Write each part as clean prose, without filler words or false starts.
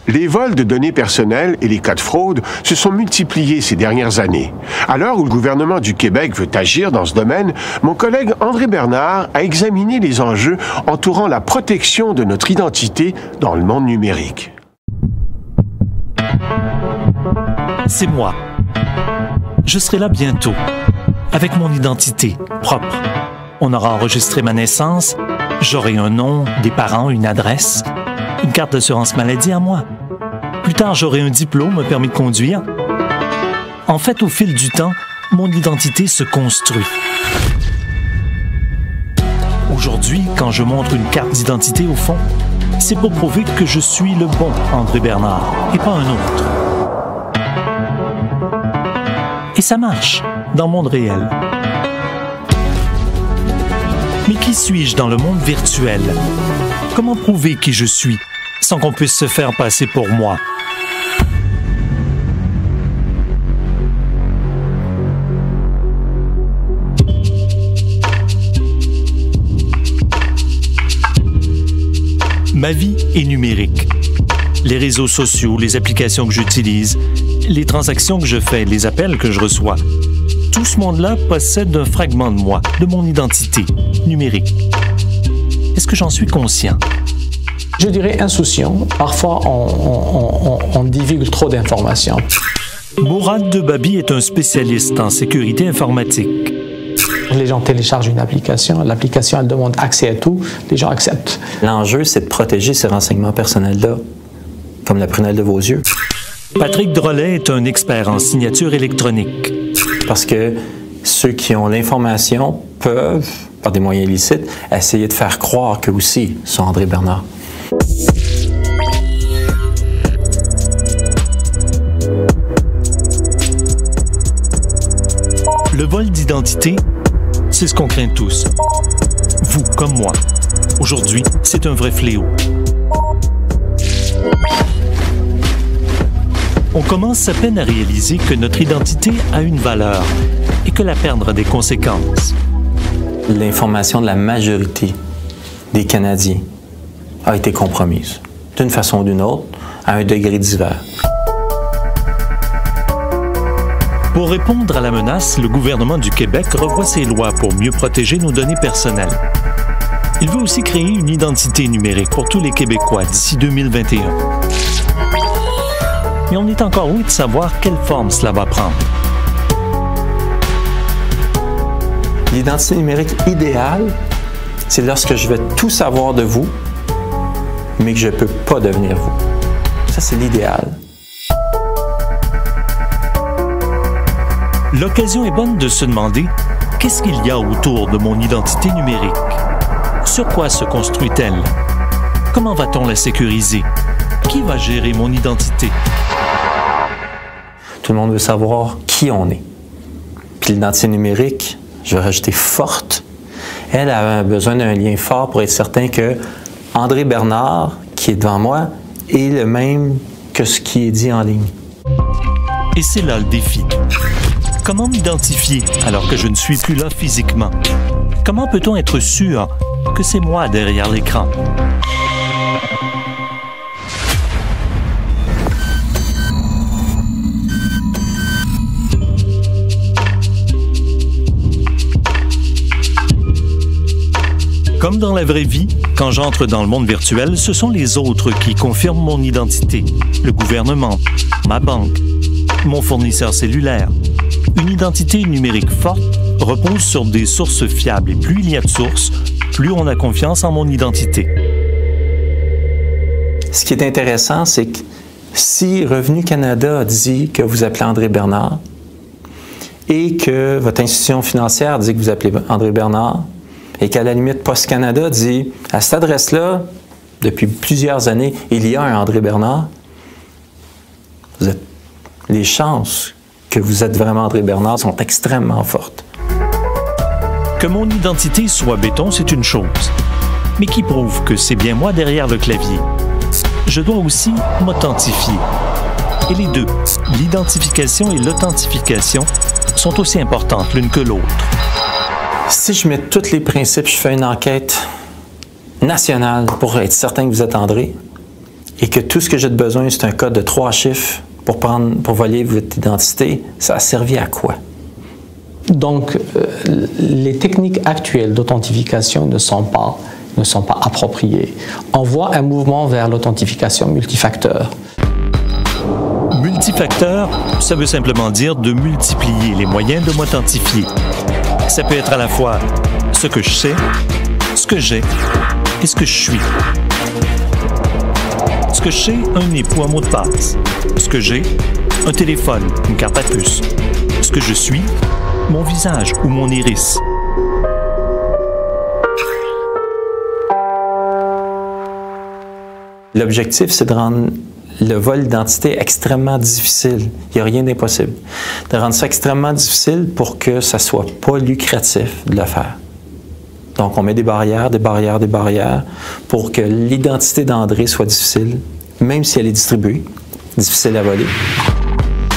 Les vols de données personnelles et les cas de fraude se sont multipliés ces dernières années. À l'heure où le gouvernement du Québec veut agir dans ce domaine, mon collègue André Bernard a examiné les enjeux entourant la protection de notre identité dans le monde numérique. C'est moi. Je serai là bientôt, avec mon identité propre. On aura enregistré ma naissance, j'aurai un nom, des parents, une adresse, une carte d'assurance maladie à moi. Plus tard, j'aurai un diplôme, un permis de conduire. En fait, au fil du temps, mon identité se construit. Aujourd'hui, quand je montre une carte d'identité au fond, c'est pour prouver que je suis le bon André Bernard et pas un autre. Et ça marche dans le monde réel. Mais qui suis-je dans le monde virtuel? Comment prouver qui je suis sans qu'on puisse se faire passer pour moi? Ma vie est numérique. Les réseaux sociaux, les applications que j'utilise, les transactions que je fais, les appels que je reçois, tout ce monde-là possède un fragment de moi, de mon identité numérique. Est-ce que j'en suis conscient? Je dirais insouciant. Parfois, on divulgue trop d'informations. Mourad Debabi est un spécialiste en sécurité informatique. Les gens téléchargent une application, l'application elle demande accès à tout, les gens acceptent. L'enjeu, c'est de protéger ces renseignements personnels-là, comme la prunelle de vos yeux. Patrick Drolet est un expert en signature électronique. Parce que ceux qui ont l'information peuvent, par des moyens illicites, essayer de faire croire qu'eux aussi sont André Bernard. Le vol d'identité, c'est ce qu'on craint tous. Vous comme moi. Aujourd'hui, c'est un vrai fléau. On commence à peine à réaliser que notre identité a une valeur et que la perdre a des conséquences. L'information de la majorité des Canadiens a été compromise, d'une façon ou d'une autre, à un degré divers. Pour répondre à la menace, le gouvernement du Québec revoit ses lois pour mieux protéger nos données personnelles. Il veut aussi créer une identité numérique pour tous les Québécois d'ici 2021. Mais on est encore loin de savoir quelle forme cela va prendre. L'identité numérique idéale, c'est lorsque je vais tout savoir de vous, mais que je ne peux pas devenir vous. Ça, c'est l'idéal. L'occasion est bonne de se demander qu'est-ce qu'il y a autour de mon identité numérique? Sur quoi se construit-elle? Comment va-t-on la sécuriser? Qui va gérer mon identité? Tout le monde veut savoir qui on est. Puis l'identité numérique, je vais rajouter forte, elle a besoin d'un lien fort pour être certain que André Bernard, qui est devant moi, est le même que ce qui est dit en ligne. Et c'est là le défi. Comment m'identifier alors que je ne suis plus là physiquement? Comment peut-on être sûr que c'est moi derrière l'écran? Comme dans la vraie vie, quand j'entre dans le monde virtuel, ce sont les autres qui confirment mon identité. Le gouvernement, ma banque, mon fournisseur cellulaire. Une identité numérique forte repose sur des sources fiables et plus il y a de sources, plus on a confiance en mon identité. Ce qui est intéressant, c'est que si Revenu Canada dit que vous appelez André Bernard et que votre institution financière dit que vous appelez André Bernard et qu'à la limite Poste Canada dit à cette adresse-là, depuis plusieurs années, il y a un André Bernard, les chances que vous êtes vraiment André Bernard sont extrêmement fortes. Que mon identité soit béton, c'est une chose. Mais qui prouve que c'est bien moi derrière le clavier? Je dois aussi m'authentifier. Et les deux, l'identification et l'authentification, sont aussi importantes l'une que l'autre. Si je mets tous les principes, je fais une enquête nationale pour être certain que vous êtes André, et que tout ce que j'ai de besoin, c'est un code de 3 chiffres pour voler votre identité, ça a servi à quoi? Donc, les techniques actuelles d'authentification ne sont pas appropriées. On voit un mouvement vers l'authentification multifacteur. Multifacteur, ça veut simplement dire de multiplier les moyens de m'authentifier. Ça peut être à la fois ce que je sais, ce que j'ai et ce que je suis. Ce que je sais, un époux, un mot de passe. Ce que j'ai, un téléphone, une carte à puce. Ce que je suis, mon visage ou mon iris. L'objectif, c'est de rendre le vol d'identité extrêmement difficile. Il n'y a rien d'impossible. De rendre ça extrêmement difficile pour que ça ne soit pas lucratif de le faire. Donc, on met des barrières pour que l'identité d'André soit difficile, même si elle est distribuée, difficile à voler.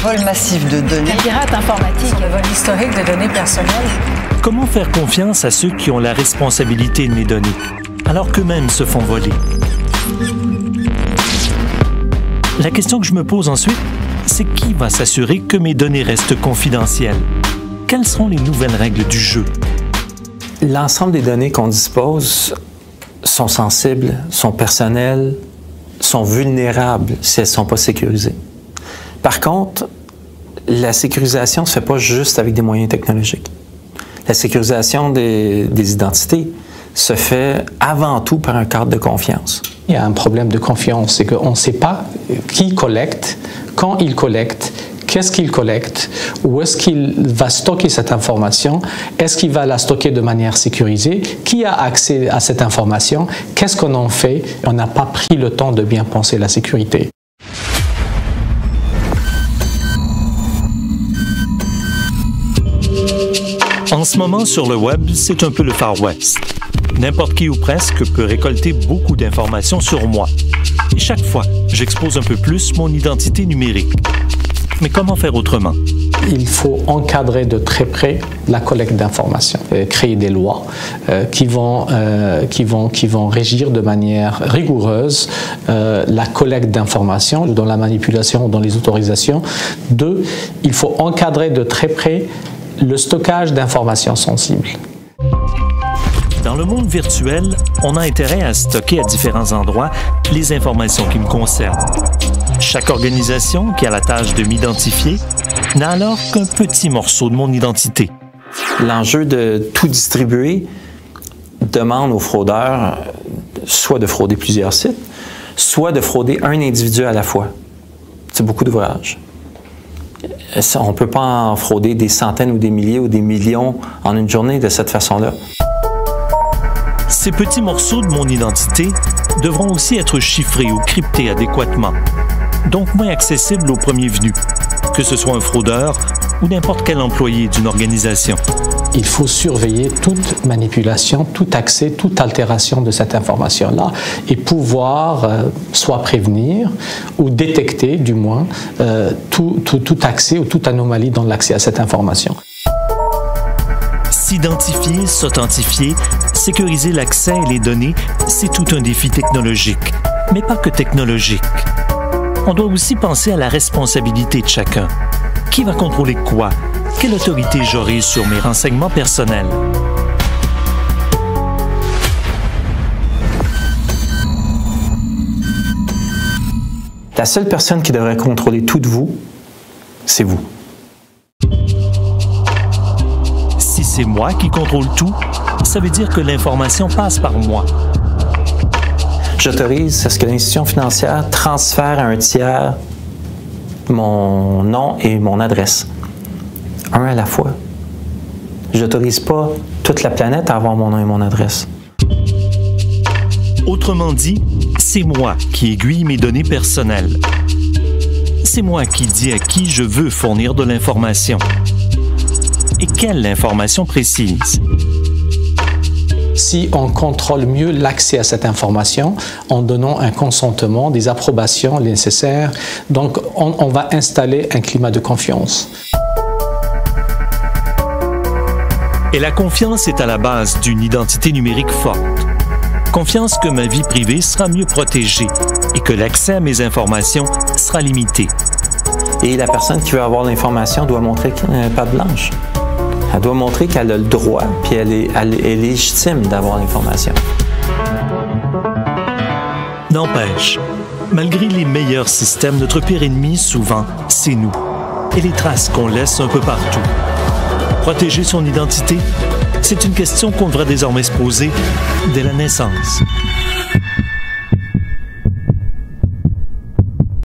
Vol massif de données. Un pirate informatique, un vol historique de données personnelles. Comment faire confiance à ceux qui ont la responsabilité de mes données, alors qu'eux-mêmes se font voler? La question que je me pose ensuite, c'est qui va s'assurer que mes données restent confidentielles? Quelles seront les nouvelles règles du jeu? L'ensemble des données qu'on dispose sont sensibles, sont personnelles, sont vulnérables si elles ne sont pas sécurisées. Par contre, la sécurisation ne se fait pas juste avec des moyens technologiques. La sécurisation des identités se fait avant tout par un cadre de confiance. Il y a un problème de confiance, c'est qu'on ne sait pas qui collecte, quand il collecte, qu'est-ce qu'il collecte, où est-ce qu'il va stocker cette information, est-ce qu'il va la stocker de manière sécurisée, qui a accès à cette information, qu'est-ce qu'on en fait. On n'a pas pris le temps de bien penser la sécurité. En ce moment, sur le web, c'est un peu le Far West. N'importe qui ou presque peut récolter beaucoup d'informations sur moi. Et chaque fois, j'expose un peu plus mon identité numérique. Mais comment faire autrement? Il faut encadrer de très près la collecte d'informations, créer des lois qui vont régir de manière rigoureuse la collecte d'informations dans la manipulation, dans les autorisations. 2, il faut encadrer de très près le stockage d'informations sensibles. Dans le monde virtuel, on a intérêt à stocker à différents endroits les informations qui me concernent. Chaque organisation qui a la tâche de m'identifier n'a alors qu'un petit morceau de mon identité. L'enjeu de tout distribuer demande aux fraudeurs soit de frauder plusieurs sites, soit de frauder un individu à la fois. C'est beaucoup d'ouvrages. On ne peut pas en frauder des centaines ou des milliers ou des millions en une journée de cette façon-là. Ces petits morceaux de mon identité devront aussi être chiffrés ou cryptés adéquatement, donc moins accessibles aux premiers venus, que ce soit un fraudeur ou n'importe quel employé d'une organisation. Il faut surveiller toute manipulation, tout accès, toute altération de cette information-là et pouvoir soit prévenir ou détecter, du moins, tout accès ou toute anomalie dans l'accès à cette information. S'identifier, s'authentifier, sécuriser l'accès et les données, c'est tout un défi technologique. Mais pas que technologique. On doit aussi penser à la responsabilité de chacun. Qui va contrôler quoi? Quelle autorité j'aurai sur mes renseignements personnels? La seule personne qui devrait contrôler tout de vous, c'est vous. Si c'est moi qui contrôle tout, ça veut dire que l'information passe par moi. J'autorise à ce que l'institution financière transfère à un tiers mon nom et mon adresse. Un à la fois. J'autorise pas toute la planète à avoir mon nom et mon adresse. Autrement dit, c'est moi qui aiguille mes données personnelles. C'est moi qui dis à qui je veux fournir de l'information. Et quelle information précise? Si on contrôle mieux l'accès à cette information en donnant un consentement, des approbations nécessaires, donc on va installer un climat de confiance. Et la confiance est à la base d'une identité numérique forte. Confiance que ma vie privée sera mieux protégée et que l'accès à mes informations sera limité. Et la personne qui veut avoir l'information doit montrer patte blanche. Elle doit montrer qu'elle a le droit, puis elle est légitime d'avoir l'information. N'empêche, malgré les meilleurs systèmes, notre pire ennemi, souvent, c'est nous et les traces qu'on laisse un peu partout. Protéger son identité, c'est une question qu'on devrait désormais se poser dès la naissance.